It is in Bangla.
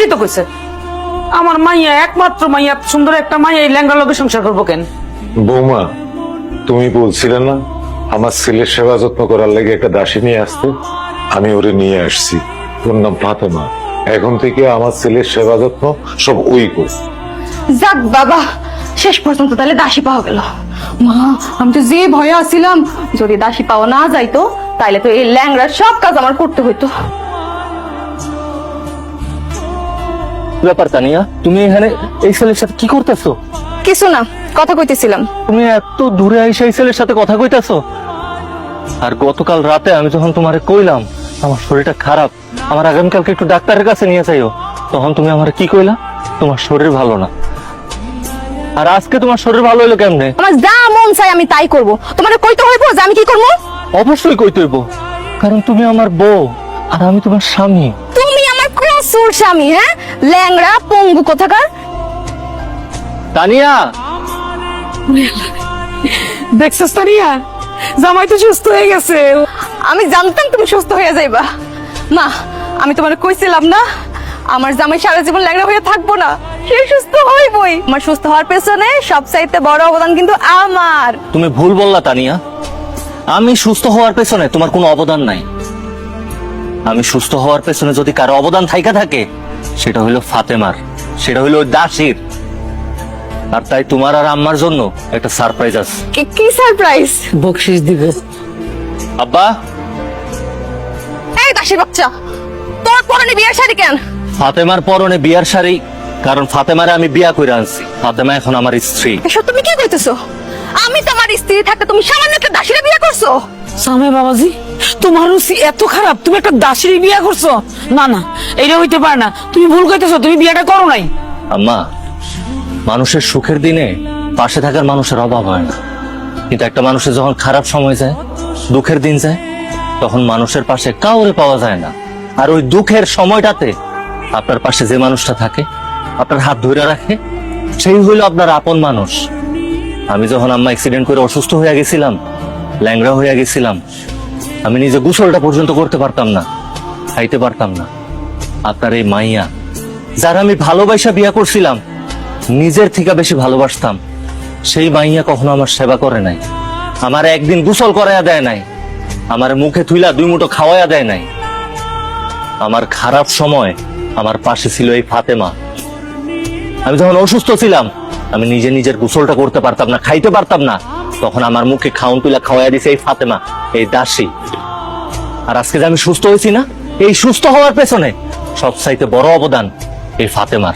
ঠিকই তো কইছে। আমার মাইয়া একমাত্র মাইয়া, সুন্দর একটা মাইয়া এই ল্যাংড়া লোকের সংসার করবো কেন? বৌমা, তুমি বলছিলে না আমার ছেলের সেবা যত্ন করার লাগে একটা দাসী নিয়ে আসতে? আমি ওরে নিয়ে আসছি। ওর নাম ফাতেমা। এখন থেকে আমার ছেলের সেবা যত্ন সব ওই করছে। যাক বাবা, শেষ পর্যন্ত তাহলে দাসী পাওয়া গেল। মা, আমি তো যে ভয়ে আছিলাম যদি দাসী পাওয়া না যাইতো তাইলে তো এই ল্যাংড়ার সব কাজ আমার করতে হইতো। ব্যাপার তানিয়া, তুমি এখানে এই ছেলের সাথে কি করতেছো? কিছু না, কথা কইতেছিলাম। তুমি এত দূরে আইসা এই ছেলের সাথে কথা কইতেছো? আর গতকাল রাতে আমি যখন তোমারে কইলাম আমার শরীরটা খারাপ, আমার আগামীকালকে একটু ডাক্তারের কাছে নিয়ে যাইও, তখন তুমি আমার কি কইলা? তোমার শরীর ভালো না। আর আজকে তোমার শরীর ভালো হইলো কেমনে? আমার যা মন চাই আমি তাই করব। তোমার কইতে হইব যে আমি কি করবো? অবশ্যই কইতে হইব, কারণ তুমি আমার বউ আর আমি তোমার স্বামী। তুমি আমার ক্রসুর স্বামী, হ্যাঁ? ল্যাংড়া পঙ্গু কোথাকার। তানিয়া, দেখছিস তানিয়া, জামাই তো সুস্থ হয়ে গেছে। আমি জানতাম তুমি সুস্থ হয়ে যাইবা। মা, আমি তোমার কইছিলাম না আমার জামাই সারা জীবন ল্যাংড়া হয়ে থাকবো না, সে সুস্থ হইবই। আমার সুস্থ হওয়ার পেছনে সবচাইতে বড় অবদান কিন্তু আমার। তুমি ভুল বললা তানিয়া। আমি সুস্থ হওয়ার পেছনে তোমার কোনো অবদান নাই। আমি সুস্থ হওয়ার পেছনে যদি কারো অবদান থাইকা থাকে সেটা হইলো ফাতেমার, সেটা হইলো ওই দাসীর। আর তাই তোমার আর আম্মার জন্য একটা সারপ্রাইজ আছে। কি সারপ্রাইজ? বকশিস দিব। আব্বা, এই দাসী বাচ্চা, তোর পরনে বিয়ের শাড়ি কেন? ফাতেমার পরনে বিয়ার শাড়ি, কারণ ফাতেমারে আমি বিয়া করে আনছি। ফাতেমা এখন আমার স্ত্রী। এসব তুমি কি কইতেছো? আমি তোমার স্ত্রী থাকতে তুমি সামান্য একটা দাসীরে বিয়ে করছো? সামে বাবাজি, তোমার রুচি এত খারাপ, তুমি একটা দাসীর বিয়ে করছো? না না, এটা হইতে পারে না। তুমি ভুল কইতেছো, তুমি বিয়েটা করো নাই। আম্মা, মানুষের সুখের দিনে পাশে থাকার মানুষের অভাব হয় না, কিন্তু একটা মানুষের যখন খারাপ সময় যায়, দুঃখের দিন যায়, তখন মানুষের পাশে কাউরে পাওয়া যায় না। আর ওই দুঃখের সময়টাতে আপনার পাশে যে মানুষটা থাকে, আপনার হাত ধরে রাখে, সেই হইল আপনার আপন মানুষ। আমি যখন আম্মা অ্যাক্সিডেন্ট করে অসুস্থ হয়ে গেছিলাম, ল্যাংড়া হয়ে গেছিলাম, আমি নিজে গোসলটা পর্যন্ত করতে পারতাম না, খাইতে পারতাম না। আপনার এই মাইয়া, যারা আমি ভালোবাসা বিয়া করছিলাম, নিজের থেকে বেশি ভালোবাসতাম, সেই মাইয়া কখনো আমার সেবা করে নাই, আমার একদিন গোসল করাইয়া দেয় নাই, আমার মুখে থুইলা 2 মুঠো খাওয়াইয়া দেয় নাই। আমার খারাপ সময় আমার পাশে ছিল এই ফাতেমা। আমি যখন অসুস্থ ছিলাম, আমি নিজে নিজের গোসলটা করতে পারতাম না, খাইতে পারতাম না, তখন আমার মুখে খাউন তুইলা খাওয়াইয়া দিছে এই ফাতেমা, এই দাসী। আর আজকে যে আমি সুস্থ হয়েছি না, এই সুস্থ হওয়ার পেছনে সবচাইতে বড় অবদান এই ফাতেমার।